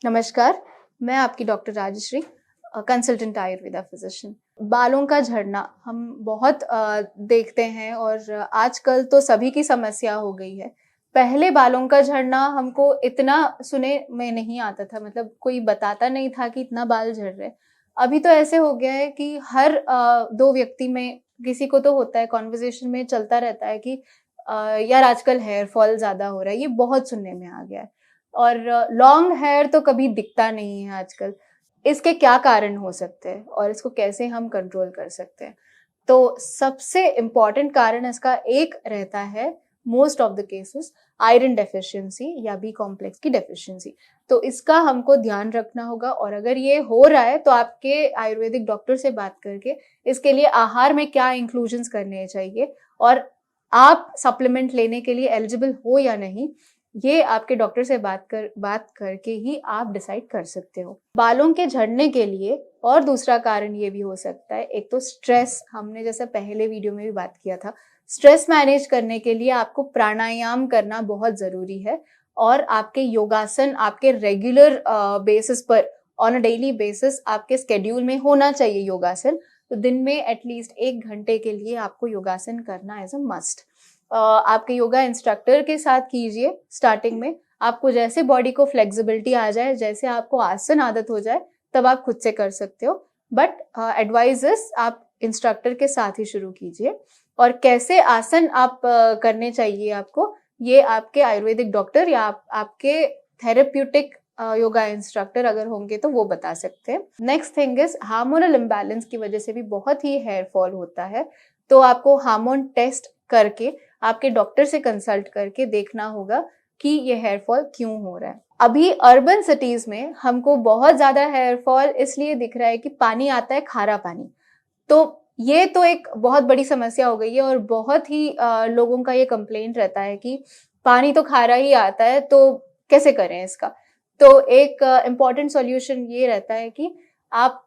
नमस्कार, मैं आपकी doctor Rajshree, consultant Ayurveda physician. बालों का झड़ना हम बहुत देखते हैं और आजकल तो सभी की समस्या हो गई है। पहले बालों का झड़ना हमको इतना सुने में नहीं आता था, मतलब कोई बताता नहीं था कि इतना बाल झड़ रहे हैं। अभी तो ऐसे हो गया है कि हर 2 व्यक्ति में किसी को तो होता है, कन्वर्सेशन में चलता रहता है कि यार आजकल हेयर फॉल ज़्यादा हो रहा है, ये बहुत सुनने में आ गया है। और लॉन्ग हेयर तो कभी दिखता नहीं है आजकल। इसके क्या कारण हो सकते हैं और इसको कैसे हम कंट्रोल कर सकते हैं? तो सबसे इम्पोर्टेंट कारण इसका एक रहता है, most of the cases iron deficiency या बी कॉम्प्लेक्स की डेफिशिएंसी। तो इसका हमको ध्यान रखना होगा और अगर ये हो रहा है तो आपके आयुर्वेदिक डॉक्टर से बात करके इसके लिए आहार में क्या इंक्लूजन्स करने चाहिए और आप सप्लीमेंट लेने के लिए एलिजिबल हो या नहीं, ये आपके डॉक्टर से बात करके ही आप डिसाइड कर सकते हो। बालों के झड़ने के लिए और दूसरा कारण ये भी हो सकता है, एक तो स्ट्रेस, हमने जैसे पहले वीडियो में भी बात किया था, स्ट्रेस मैनेज करने के लिए आपको प्राणायाम करना बहुत जरूरी है और आपके योगासन आपके रेगुलर बेसिस पर, ऑन अ डेली बेसिस आपके स्केड्यूल में होना चाहिए योगासन। तो दिन में एटलीस्ट 1 घंटे के लिए आपको योगासन करना एज अ मस्ट। आपके योगा इंस्ट्रक्टर के साथ कीजिए स्टार्टिंग में। आपको जैसे बॉडी को फ्लेक्सिबिलिटी आ जाए, जैसे आपको आसन आदत हो जाए, तब आप खुद से कर सकते हो। बट एडवाइजर्स आप इंस्ट्रक्टर के साथ ही शुरू कीजिए। और कैसे आसन आप करने चाहिए आपको, ये आपके आयुर्वेदिक डॉक्टर या आपके थेरेप्यूटिक योगा इंस्ट्रक्टर अगर होंगे तो वो बता सकते हैं। Next thing is hormonal imbalance की वजह से भी बहुत ही हेयर फॉल होता है। तो आपको हार्मोन टेस्ट करके आपके डॉक्टर से कंसल्ट करके देखना होगा कि ये हेयर फॉल क्यों हो रहा है। अभी अर्बन सिटीज में हमको बहुत ज्यादा हेयर फॉल इसलिए दिख रहा है कि पानी आता है खारा पानी। तो ये तो एक बहुत बड़ी समस्या हो गई है और बहुत ही लोगों का ये कंप्लेंट रहता है कि पानी तो खारा ही आता है, तो कैसे करें इसका। तो एक इम्पॉर्टेंट सॉल्यूशन ये रहता है कि आप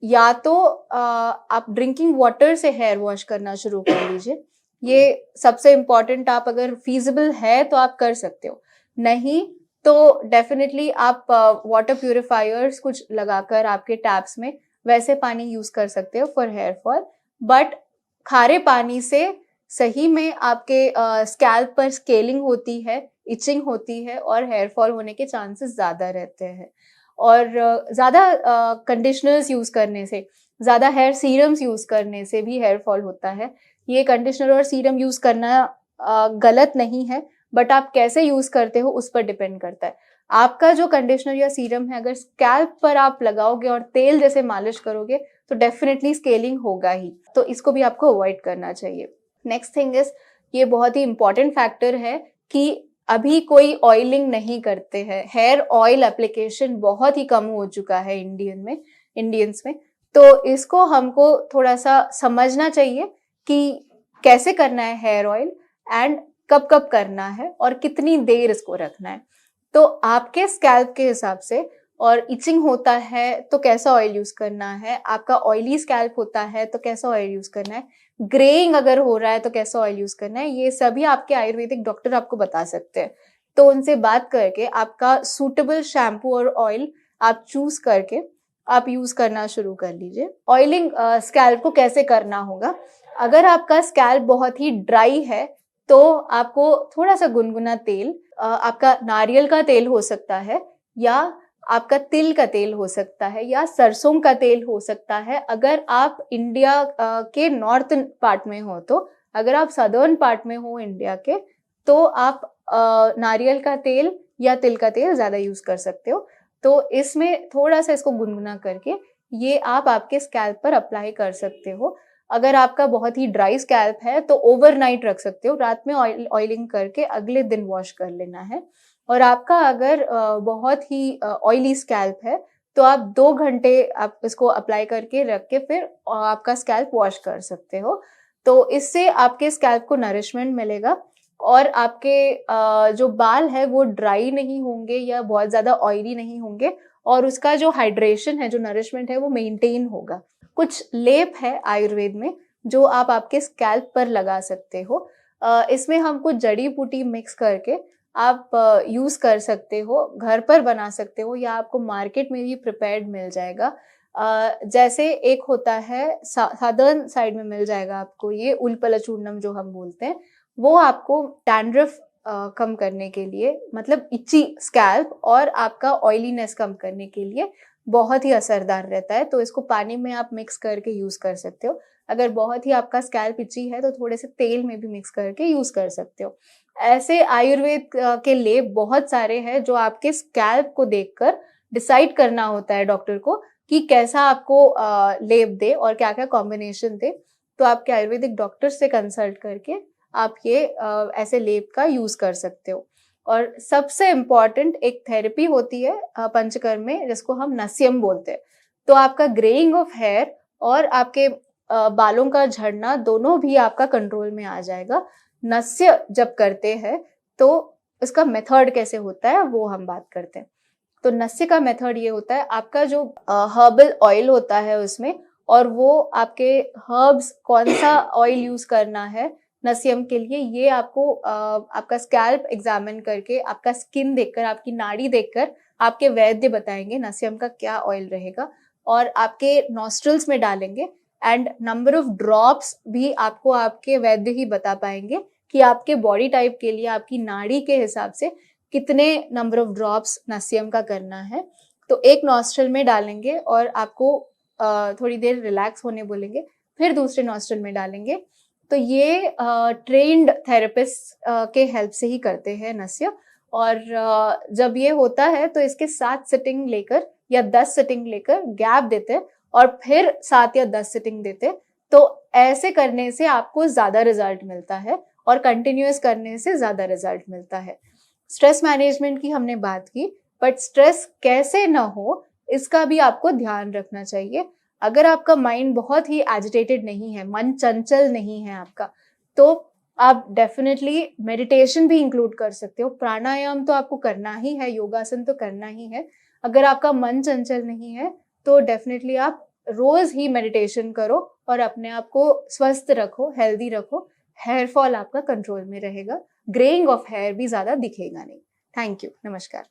या तो आप ड्रिंकिंग वाटर से हेयर वॉश करना शुरू कर लीजिए। ये सबसे इम्पॉर्टेंट, आप अगर फीजिबल है तो आप कर सकते हो, नहीं तो डेफिनेटली आप वाटर प्यूरिफायर्स कुछ लगाकर आपके टैप्स में वैसे पानी यूज कर सकते हो फॉर हेयर फॉल। बट खारे पानी से सही में आपके स्कैल्प पर स्केलिंग होती है, इचिंग होती है और हेयर फॉल होने के चांसेस ज्यादा रहते हैं। और ज्यादा कंडीशनर्स यूज करने से, ज्यादा हेयर सीरम्स यूज करने से भी हेयर फॉल होता है। ये कंडीशनर और सीरम यूज करना गलत नहीं है, बट आप कैसे यूज करते हो उस पर डिपेंड करता है। आपका जो कंडीशनर या सीरम है अगर स्कैल्प पर आप लगाओगे और तेल जैसे मालिश करोगे तो डेफिनेटली स्केलिंग होगा ही, तो इसको भी आपको अवॉइड करना चाहिए। नेक्स्ट थिंग इज, ये बहुत ही इंपॉर्टेंट फैक्टर है कि अभी कोई ऑयलिंग नहीं करते हैं। हेयर ऑयल एप्लीकेशन बहुत ही कम हो चुका है इंडियंस में। तो इसको हमको थोड़ा सा समझना चाहिए कि कैसे करना है हेयर ऑयल एंड कब कब करना है और कितनी देर इसको रखना है। तो आपके स्कैल्प के हिसाब से, और इचिंग होता है तो कैसा ऑयल यूज करना है, आपका ऑयली स्कैल्प होता है तो कैसा ऑयल यूज करना है, ग्रेइंग अगर हो रहा है तो कैसा ऑयल यूज करना है, ये सभी आपके आयुर्वेदिक डॉक्टर आपको बता सकते हैं। तो उनसे बात करके आपका सूटेबल शैम्पू और ऑयल आप चूज करके आप यूज करना शुरू कर लीजिए। ऑयलिंग स्कैल्प को कैसे करना होगा, अगर आपका स्कैल्प बहुत ही ड्राई है तो आपको थोड़ा सा गुनगुना तेल, आपका नारियल का तेल हो सकता है या आपका तिल का तेल हो सकता है या सरसों का तेल हो सकता है। अगर आप इंडिया के नॉर्थ पार्ट में हो, तो अगर आप सदर्न पार्ट में हो इंडिया के, तो आप नारियल का तेल या तिल का तेल ज्यादा यूज कर सकते हो। तो इसमें थोड़ा सा इसको गुनगुना करके ये आप आपके स्कैल्प पर अप्लाई कर सकते हो। अगर आपका बहुत ही ड्राई स्कैल्प है तो ओवरनाइट रख सकते हो, रात में ऑयलिंग करके अगले दिन वॉश कर लेना है। और आपका अगर बहुत ही ऑयली स्कैल्प है तो आप 2 घंटे आप इसको अप्लाई करके रख के फिर आपका स्कैल्प वॉश कर सकते हो। तो इससे आपके स्कैल्प को नरिशमेंट मिलेगा और आपके जो बाल है वो ड्राई नहीं होंगे या बहुत ज्यादा ऑयली नहीं होंगे और उसका जो हाइड्रेशन है, जो नरिशमेंट है, वो मेंटेन होगा। कुछ लेप है आयुर्वेद में जो आप आपके स्कैल्प पर लगा सकते हो। इसमें हम कुछ जड़ी बूटी मिक्स करके आप यूज कर सकते हो, घर पर बना सकते हो, या आपको मार्केट में भी प्रिपेयर्ड मिल जाएगा। जैसे एक होता है सादर्न साइड में मिल जाएगा आपको ये उलपलचूर्णम जो हम बोलते हैं, वो आपको डैंड्रफ कम करने के लिए, मतलब इची स्कैल्प और आपका ऑयलीनेस कम करने के लिए बहुत ही असरदार रहता है। तो इसको पानी में आप मिक्स करके यूज कर सकते हो। अगर बहुत ही आपका स्कैल्प इची है तो थोड़े से तेल में भी मिक्स करके यूज कर सकते हो। ऐसे आयुर्वेद के लेप बहुत सारे हैं जो आपके स्कैल्प को देखकर डिसाइड करना होता है डॉक्टर को कि कैसा आपको लेप दे और क्या क्या कॉम्बिनेशन दे। तो आपके आयुर्वेदिक डॉक्टर से कंसल्ट करके आप ये ऐसे लेप का यूज कर सकते हो। और सबसे इम्पॉर्टेंट एक थेरेपी होती है पंचकर्म में, जिसको हम नस्यम बोलते हैं। तो आपका ग्रेइंग ऑफ हेयर और आपके बालों का झड़ना दोनों भी आपका कंट्रोल में आ जाएगा। नस्य जब करते हैं तो इसका मेथड कैसे होता है वो हम बात करते हैं। तो नस्य का मेथड ये होता है, आपका जो हर्बल ऑयल होता है उसमें, और वो आपके हर्ब्स कौन सा ऑयल यूज करना है नस्यम के लिए, ये आपको आपका स्कैल्प एग्जामिन करके, आपका स्किन देखकर, आपकी नाड़ी देखकर आपके वैद्य बताएंगे नस्यम का क्या ऑयल रहेगा, और आपके नॉस्ट्रल्स में डालेंगे। एंड नंबर ऑफ ड्रॉप्स भी आपको आपके वैद्य ही बता पाएंगे कि आपके बॉडी टाइप के लिए, आपकी नाड़ी के हिसाब से कितने नंबर ऑफ ड्रॉप्स नस्यम का करना है। तो एक नॉस्ट्रल में डालेंगे और आपको थोड़ी देर रिलैक्स होने बोलेंगे, फिर दूसरे नॉस्ट्रल में डालेंगे। तो ये ट्रेन्ड थेरेपिस्ट के हेल्प से ही करते हैं नस्य। और जब ये होता है तो इसके 7 सिटिंग लेकर या 10 सिटिंग लेकर गैप देते हैं और फिर 7 या 10 सिटिंग देते हैं। तो ऐसे करने से आपको ज्यादा रिजल्ट मिलता है और कंटिन्यूअस करने से ज्यादा रिजल्ट मिलता है। स्ट्रेस मैनेजमेंट की हमने बात की, बट स्ट्रेस कैसे ना हो इसका भी आपको ध्यान रखना चाहिए। अगर आपका माइंड बहुत ही एजिटेटेड नहीं है, मन चंचल नहीं है आपका, तो आप डेफिनेटली मेडिटेशन भी इंक्लूड कर सकते हो। प्राणायाम तो आपको करना ही है, योगासन तो करना ही है। अगर आपका मन चंचल नहीं है तो डेफिनेटली आप रोज ही मेडिटेशन करो और अपने आप को स्वस्थ रखो, हेल्दी रखो। हेयर फॉल आपका कंट्रोल में रहेगा, ग्रेइंग ऑफ हेयर भी ज्यादा दिखेगा नहीं। थैंक यू, नमस्कार।